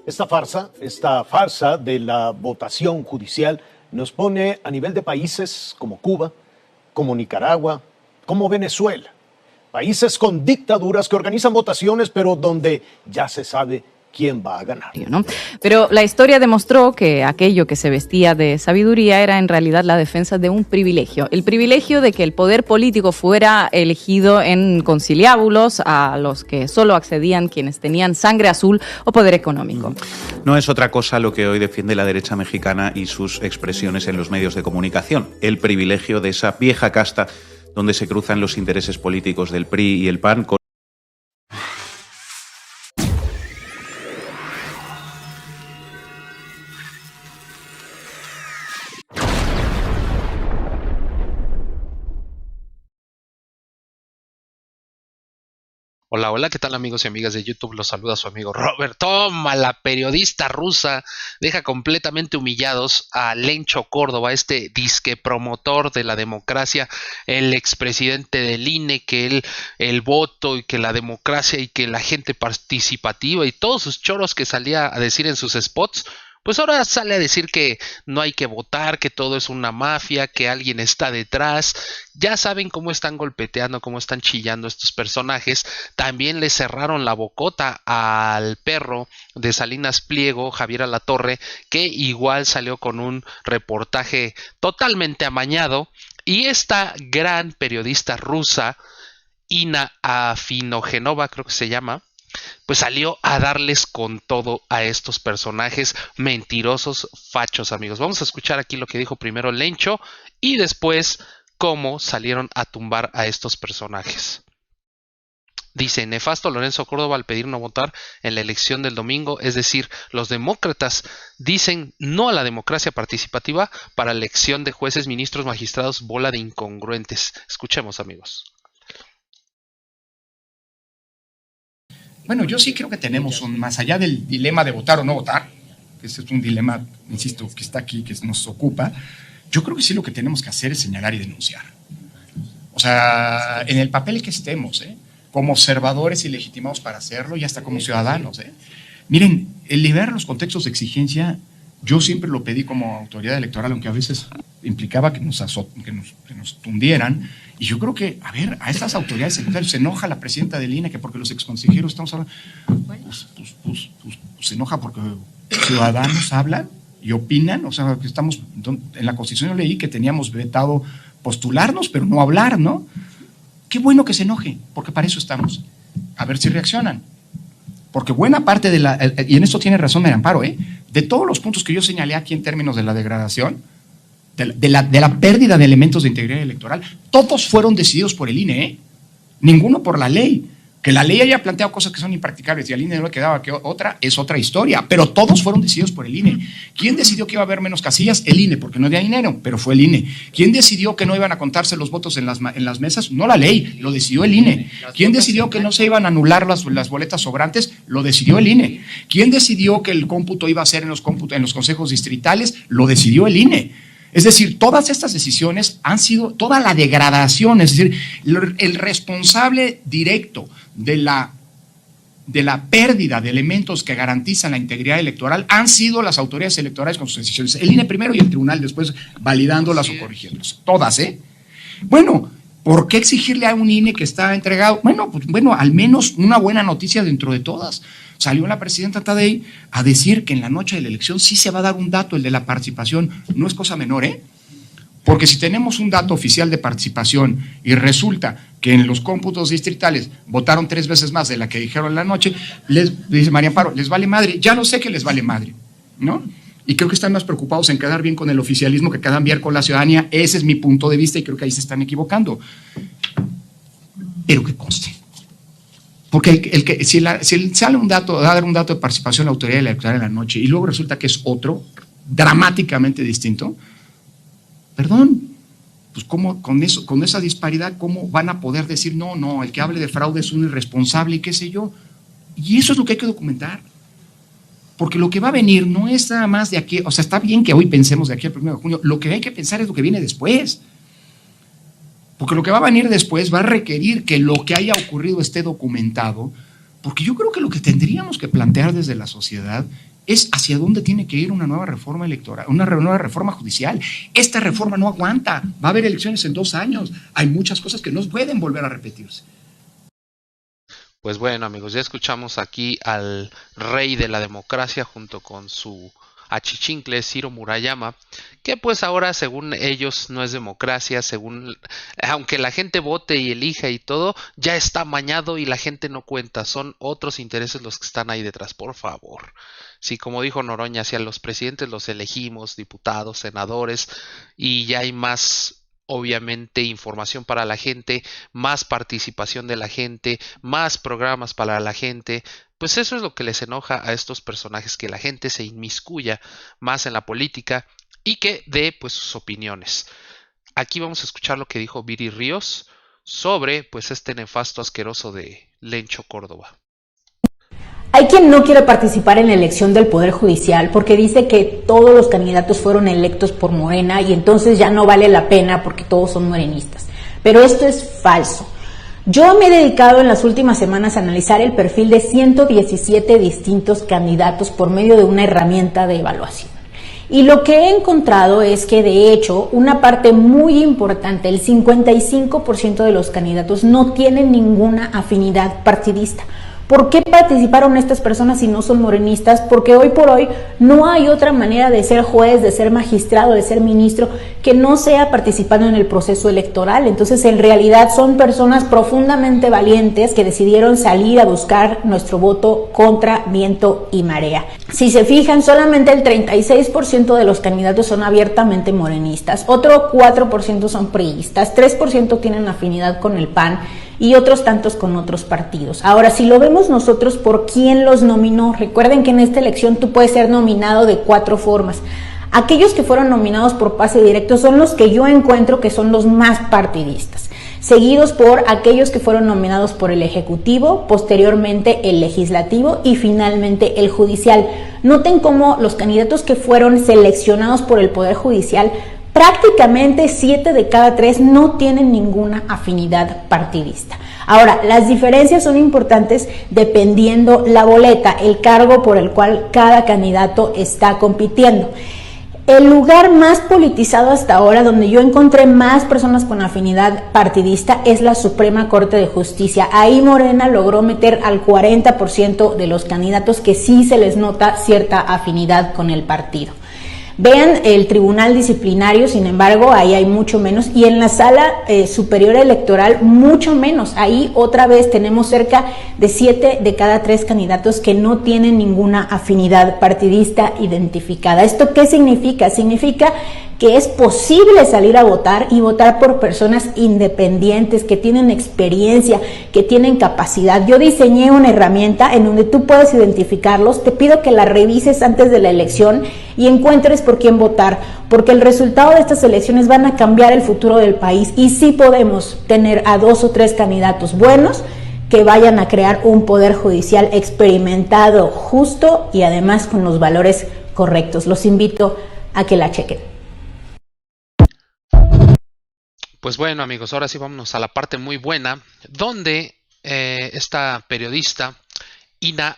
Esta farsa de la votación judicial nos pone a nivel de países como Cuba, como Nicaragua, como Venezuela. Países con dictaduras que organizan votaciones, pero donde ya se sabe quién va a ganar, ¿no? Pero la historia demostró que aquello que se vestía de sabiduría era en realidad la defensa de un privilegio. El privilegio de que el poder político fuera elegido en conciliábulos a los que solo accedían quienes tenían sangre azul o poder económico. No es otra cosa lo que hoy defiende la derecha mexicana y sus expresiones en los medios de comunicación. El privilegio de esa vieja casta donde se cruzan los intereses políticos del PRI y el PAN con... Hola, hola, ¿qué tal amigos y amigas de YouTube? Los saluda su amigo Robert. Toma, la periodista rusa deja completamente humillados a Lencho Córdoba, este disque promotor de la democracia, el expresidente del INE, que el voto y que la democracia y que la gente participativa y todos sus choros que salía a decir en sus spots. Pues ahora sale a decir que no hay que votar, que todo es una mafia, que alguien está detrás. Ya saben cómo están golpeteando, cómo están chillando estos personajes. También le cerraron la bocota al perro de Salinas Pliego, Javier Alatorre, que igual salió con un reportaje totalmente amañado. Y esta gran periodista rusa, Ina Afinogenova, creo que se llama, pues salió a darles con todo a estos personajes mentirosos, fachos, amigos. Vamos a escuchar aquí lo que dijo primero Lencho y después cómo salieron a tumbar a estos personajes. Dice, nefasto Lorenzo Córdoba al pedir no votar en la elección del domingo, es decir, los demócratas dicen no a la democracia participativa para elección de jueces, ministros, magistrados, bola de incongruentes. Escuchemos, amigos. Bueno, yo sí creo que tenemos más allá del dilema de votar o no votar, que ese es un dilema, insisto, que está aquí, que nos ocupa, yo creo que sí lo que tenemos que hacer es señalar y denunciar. O sea, en el papel que estemos, como observadores y legitimados para hacerlo y hasta como ciudadanos. Miren, el liberar los contextos de exigencia, yo siempre lo pedí como autoridad electoral, aunque a veces implicaba que nos tundieran. Y yo creo que, a ver, a estas autoridades electorales se enoja la presidenta del INE que porque los exconsejeros estamos hablando, pues se enoja porque ciudadanos hablan y opinan. O sea, que estamos, en la Constitución yo leí que teníamos vetado postularnos, pero no hablar, ¿no? Qué bueno que se enoje, porque para eso estamos. A ver si reaccionan. Porque buena parte de la, y en esto tiene razón María Amparo, de todos los puntos que yo señalé aquí en términos de la degradación, de la pérdida de elementos de integridad electoral, todos fueron decididos por el INE, ninguno por la ley. Que la ley haya planteado cosas que son impracticables y al INE no le quedaba que otra, es otra historia, pero todos fueron decididos por el INE. ¿Quién decidió que iba a haber menos casillas? El INE, porque no había dinero, pero fue el INE. ¿Quién decidió que no iban a contarse los votos en las mesas? No la ley, lo decidió el INE. ¿Quién decidió que no se iban a anular las boletas sobrantes? Lo decidió el INE. ¿Quién decidió que el cómputo iba a ser en los consejos distritales? Lo decidió el INE. Es decir, todas estas decisiones han sido, toda la degradación, es decir, el responsable directo de la pérdida de elementos que garantizan la integridad electoral han sido las autoridades electorales con sus decisiones. El INE primero y el tribunal después validándolas o corrigiéndolas. Todas, Bueno, ¿por qué exigirle a un INE que está entregado? Bueno, al menos una buena noticia dentro de todas. Salió la presidenta Tadei a decir que en la noche de la elección sí se va a dar un dato, el de la participación. No es cosa menor, Porque si tenemos un dato oficial de participación y resulta que en los cómputos distritales votaron 3 veces más de la que dijeron en la noche, dice María Amparo, les vale madre. Ya lo sé que les vale madre, ¿no? Y creo que están más preocupados en quedar bien con el oficialismo que quedar bien con la ciudadanía. Ese es mi punto de vista y creo que ahí se están equivocando. Pero que conste. Porque si sale a dar un dato de participación a la autoridad electoral en la noche y luego resulta que es otro, dramáticamente distinto, perdón, pues ¿cómo, con esa disparidad, cómo van a poder decir no, el que hable de fraude es un irresponsable y qué sé yo? Y eso es lo que hay que documentar. Porque lo que va a venir no es nada más de aquí, o sea, está bien que hoy pensemos de aquí al 1 de junio, lo que hay que pensar es lo que viene después. Porque lo que va a venir después va a requerir que lo que haya ocurrido esté documentado, porque yo creo que lo que tendríamos que plantear desde la sociedad es hacia dónde tiene que ir una nueva reforma electoral, una nueva reforma judicial. Esta reforma no aguanta, va a haber elecciones en 2 años, hay muchas cosas que no pueden volver a repetirse. Pues bueno, amigos, ya escuchamos aquí al rey de la democracia junto con su achichincle Ciro Murayama, que pues ahora según ellos no es democracia, aunque la gente vote y elija y todo, ya está amañado y la gente no cuenta, son otros intereses los que están ahí detrás, por favor. Sí, como dijo Noroña, si a los presidentes los elegimos, diputados, senadores, y ya hay más, obviamente, información para la gente, más participación de la gente, más programas para la gente, pues eso es lo que les enoja a estos personajes, que la gente se inmiscuya más en la política y que dé pues sus opiniones. Aquí vamos a escuchar lo que dijo Viri Ríos sobre pues este nefasto asqueroso de Lencho Córdoba. Hay quien no quiere participar en la elección del Poder Judicial porque dice que todos los candidatos fueron electos por Morena y entonces ya no vale la pena porque todos son morenistas. Pero esto es falso. Yo me he dedicado en las últimas semanas a analizar el perfil de 117 distintos candidatos por medio de una herramienta de evaluación. Y lo que he encontrado es que de hecho una parte muy importante, el 55% de los candidatos no tienen ninguna afinidad partidista. ¿Por qué participaron estas personas si no son morenistas? Porque hoy por hoy no hay otra manera de ser juez, de ser magistrado, de ser ministro, que no sea participando en el proceso electoral. Entonces, en realidad son personas profundamente valientes que decidieron salir a buscar nuestro voto contra viento y marea. Si se fijan, solamente el 36% de los candidatos son abiertamente morenistas, otro 4% son priistas, 3% tienen afinidad con el PAN, y otros tantos con otros partidos. Ahora, si lo vemos nosotros por quién los nominó, recuerden que en esta elección tú puedes ser nominado de 4 formas. Aquellos que fueron nominados por pase directo son los que yo encuentro que son los más partidistas, seguidos por aquellos que fueron nominados por el Ejecutivo, posteriormente el Legislativo y finalmente el Judicial. Noten cómo los candidatos que fueron seleccionados por el Poder Judicial, prácticamente 7 de cada 3 no tienen ninguna afinidad partidista. Ahora, las diferencias son importantes dependiendo la boleta, el cargo por el cual cada candidato está compitiendo. El lugar más politizado hasta ahora, donde yo encontré más personas con afinidad partidista, es la Suprema Corte de Justicia. Ahí Morena logró meter al 40% de los candidatos que sí se les nota cierta afinidad con el partido. Vean el tribunal disciplinario, sin embargo, ahí hay mucho menos, y en la sala superior electoral mucho menos. Ahí otra vez tenemos cerca de 7 de cada 3 candidatos que no tienen ninguna afinidad partidista identificada. ¿Esto qué significa? Significa que es posible salir a votar y votar por personas independientes, que tienen experiencia, que tienen capacidad. Yo diseñé una herramienta en donde tú puedes identificarlos. Te pido que la revises antes de la elección y encuentres por quién votar, porque el resultado de estas elecciones van a cambiar el futuro del país y sí podemos tener a 2 o 3 candidatos buenos que vayan a crear un poder judicial experimentado, justo y además con los valores correctos. Los invito a que la chequen. Pues bueno, amigos, ahora sí vámonos a la parte muy buena, donde esta periodista, Ina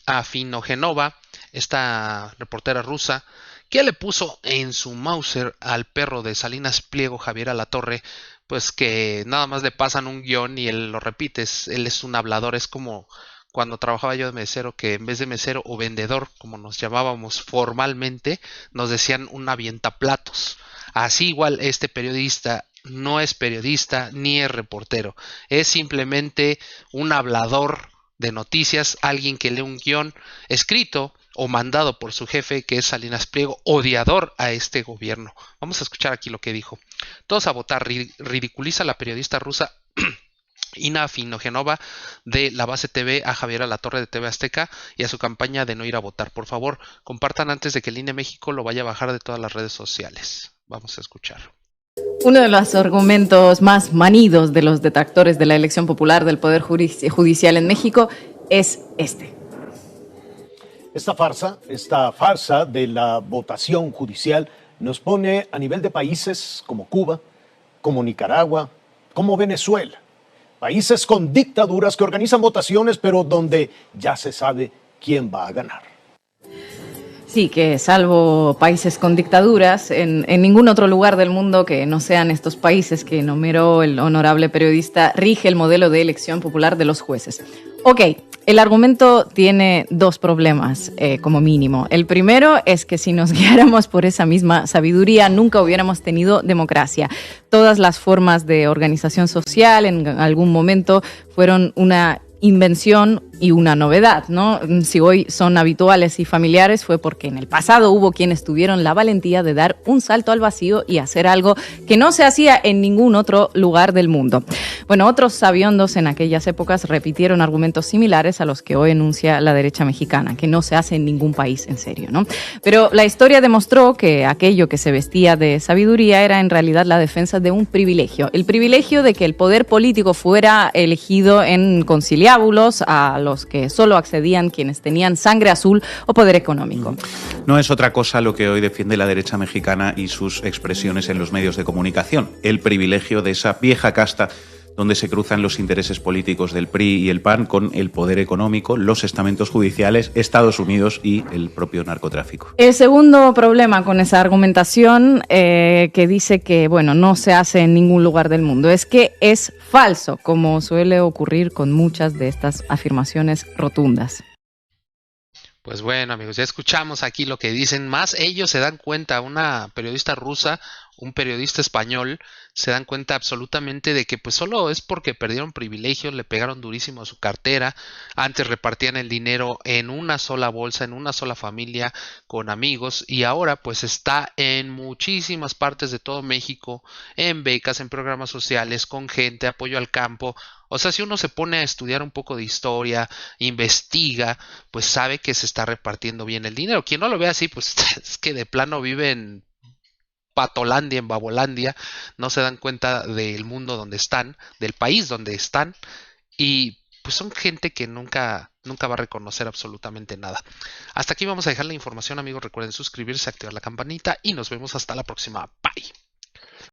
Afinogenova, esta reportera rusa, que le puso en su Mauser al perro de Salinas Pliego, Javier Alatorre, pues que nada más le pasan un guión y él lo repite. Él es un hablador, es como cuando trabajaba yo de mesero, que en vez de mesero o vendedor, como nos llamábamos formalmente, nos decían un avientaplatos. Así igual este periodista no es periodista ni es reportero, es simplemente un hablador de noticias, alguien que lee un guión escrito o mandado por su jefe, que es Salinas Pliego, odiador a este gobierno. Vamos a escuchar aquí lo que dijo. Todos a votar. Ridiculiza a la periodista rusa Ina Afinogenova de La Base TV a Javier Alatorre de TV Azteca y a su campaña de no ir a votar. Por favor, compartan antes de que el INE México lo vaya a bajar de todas las redes sociales. Vamos a escuchar. Uno de los argumentos más manidos de los detractores de la elección popular del Poder Judicial en México es este. Esta farsa de la votación judicial nos pone a nivel de países como Cuba, como Nicaragua, como Venezuela. Países con dictaduras que organizan votaciones, pero donde ya se sabe quién va a ganar. Sí, que salvo países con dictaduras, en ningún otro lugar del mundo que no sean estos países que enumeró el honorable periodista, rige el modelo de elección popular de los jueces. Ok, el argumento tiene dos problemas, como mínimo. El primero es que si nos guiáramos por esa misma sabiduría, nunca hubiéramos tenido democracia. Todas las formas de organización social en algún momento fueron una invención y una novedad, ¿no? Si hoy son habituales y familiares fue porque en el pasado hubo quienes tuvieron la valentía de dar un salto al vacío y hacer algo que no se hacía en ningún otro lugar del mundo. Bueno, otros sabiondos en aquellas épocas repitieron argumentos similares a los que hoy enuncia la derecha mexicana, que no se hace en ningún país en serio, ¿no? Pero la historia demostró que aquello que se vestía de sabiduría era en realidad la defensa de un privilegio, el privilegio de que el poder político fuera elegido en conciliábulos a los que solo accedían quienes tenían sangre azul o poder económico. No es otra cosa lo que hoy defiende la derecha mexicana y sus expresiones en los medios de comunicación, el privilegio de esa vieja casta donde se cruzan los intereses políticos del PRI y el PAN con el poder económico, los estamentos judiciales, Estados Unidos y el propio narcotráfico. El segundo problema con esa argumentación que dice que, bueno, no se hace en ningún lugar del mundo, es que es falso, como suele ocurrir con muchas de estas afirmaciones rotundas. Pues bueno, amigos, ya escuchamos aquí lo que dicen. Más ellos se dan cuenta, una periodista rusa, un periodista español, se dan cuenta absolutamente de que pues solo es porque perdieron privilegios, le pegaron durísimo a su cartera. Antes repartían el dinero en una sola bolsa, en una sola familia, con amigos, y ahora pues está en muchísimas partes de todo México, en becas, en programas sociales, con gente, apoyo al campo. O sea, si uno se pone a estudiar un poco de historia, investiga, pues sabe que se está repartiendo bien el dinero. Quien no lo ve así, pues es que de plano vive en Patolandia, en Babolandia, no se dan cuenta del mundo donde están, del país donde están, y pues son gente que nunca va a reconocer absolutamente nada. Hasta aquí vamos a dejar la información, amigos. Recuerden suscribirse, activar la campanita y nos vemos hasta la próxima. Bye.